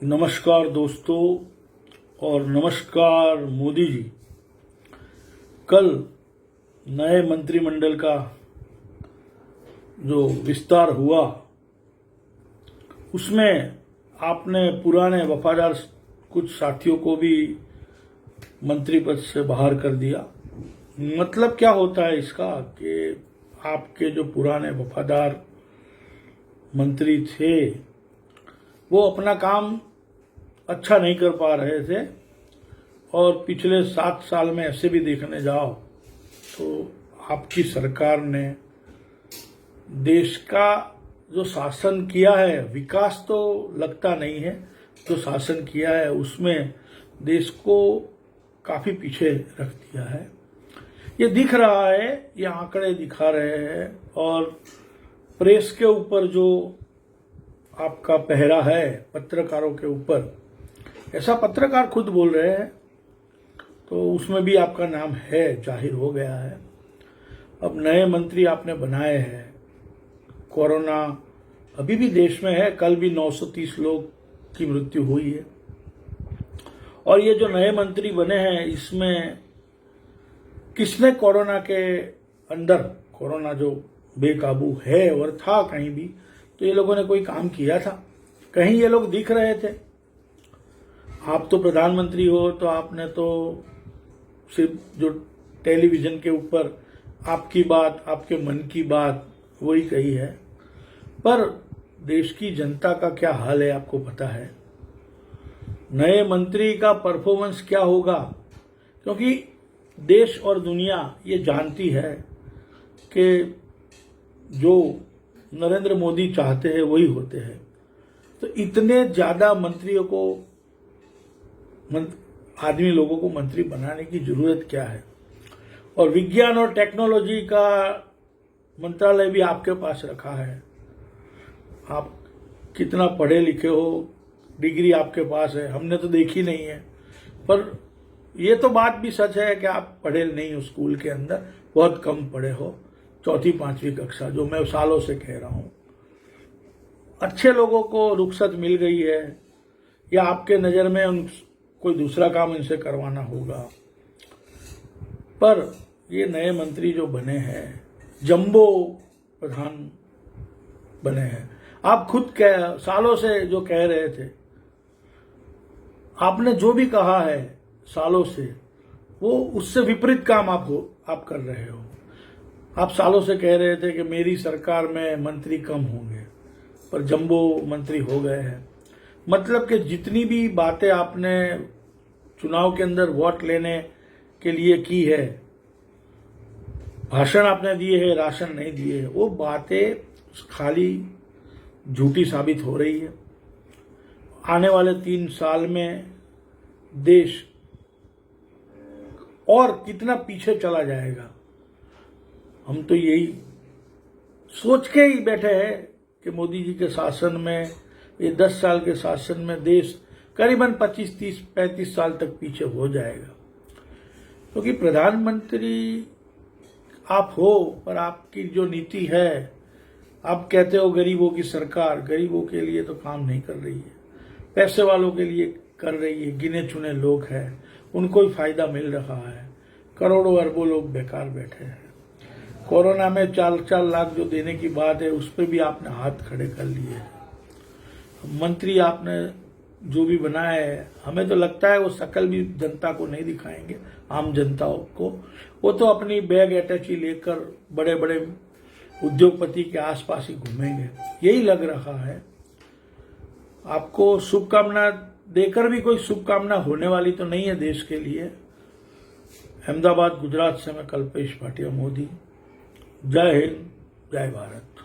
नमस्कार दोस्तों और नमस्कार मोदी जी। कल नए मंत्रिमंडल का जो विस्तार हुआ उसमें आपने पुराने वफादार कुछ साथियों को भी मंत्री पद से बाहर कर दिया। मतलब क्या होता है इसका कि आपके जो पुराने वफादार मंत्री थे वो अपना काम अच्छा नहीं कर पा रहे थे और पिछले 7 साल में ऐसे भी देखने जाओ तो आपकी सरकार ने देश का जो शासन किया है, विकास तो लगता नहीं है, जो शासन किया है उसमें देश को काफी पीछे रख दिया है। ये दिख रहा है, ये आंकड़े दिखा रहे हैं और प्रेस के ऊपर जो आपका पहरा है पत्रकारों के ऊपर, ऐसा पत्रकार खुद बोल रहे हैं, तो उसमें भी आपका नाम है, जाहिर हो गया है। अब नए मंत्री आपने बनाए हैं। कोरोना अभी भी देश में है, कल भी 930 लोग की मृत्यु हुई है। और ये जो नए मंत्री बने हैं इसमें किसने कोरोना के अंदर, कोरोना जो बेकाबू है और था कहीं भी, तो ये लोगों ने कोई काम किया था? कहीं ये लोग दिख रहे थे? आप तो प्रधानमंत्री हो, तो आपने तो सिर्फ जो टेलीविजन के ऊपर आपकी बात, आपके मन की बात वही कही है, पर देश की जनता का क्या हाल है आपको पता है? नए मंत्री का परफॉर्मेंस क्या होगा? क्योंकि देश और दुनिया ये जानती है कि जो नरेंद्र मोदी चाहते हैं वही होते हैं। तो इतने ज्यादा मंत्रियों को, आदमी लोगों को मंत्री बनाने की जरूरत क्या है? और विज्ञान और टेक्नोलॉजी का मंत्रालय भी आपके पास रखा है। आप कितना पढ़े लिखे हो, डिग्री आपके पास है, हमने तो देखी नहीं है, पर ये तो बात भी सच है कि आप पढ़े नहीं हो, स्कूल के अंदर बहुत कम पढ़े हो, 4वीं 5वीं कक्षा, जो मैं सालों से कह रहा हूं। अच्छे लोगों को रुखसत मिल गई है या आपके नजर में कोई दूसरा काम इनसे करवाना होगा? पर ये नए मंत्री जो बने हैं, जंबो प्रधान बने हैं। आप खुद सालों से जो कह रहे थे, आपने जो भी कहा है सालों से, वो उससे विपरीत काम आप कर रहे हो। आप सालों से कह रहे थे कि मेरी सरकार में मंत्री कम होंगे, पर जंबो मंत्री हो गए हैं। मतलब कि जितनी भी बातें आपने चुनाव के अंदर वोट लेने के लिए की है, भाषण आपने दिए हैं, राशन नहीं दिए, वो बातें खाली झूठी साबित हो रही है। आने वाले 3 साल में देश और कितना पीछे चला जाएगा, हम तो यही सोच के ही बैठे हैं कि मोदी जी के शासन में, ये 10 साल के शासन में देश करीबन 25, 30, 35 साल तक पीछे हो जाएगा। क्योंकि प्रधानमंत्री आप हो, पर आपकी जो नीति है, आप कहते हो गरीबों की सरकार, गरीबों के लिए तो काम नहीं कर रही है, पैसे वालों के लिए कर रही है। गिने चुने लोग हैं, उनको ही फायदा मिल रहा है, करोड़ों अरबों लोग बेकार बैठे हैं। कोरोना में 4 लाख जो देने की बात है, उस पर भी आपने हाथ खड़े कर लिए। मंत्री आपने जो भी बनाया है, हमें तो लगता है वो शकल भी जनता को नहीं दिखाएंगे, आम जनता को। वो तो अपनी बैग अटैची लेकर बड़े बड़े उद्योगपति के आसपास ही घूमेंगे, यही लग रहा है। आपको शुभकामना देकर भी कोई शुभकामना होने वाली तो नहीं है देश के लिए। अहमदाबाद, गुजरात से मैं कल्पेश भाटिया, मोदी। जय हिंद, जय भारत।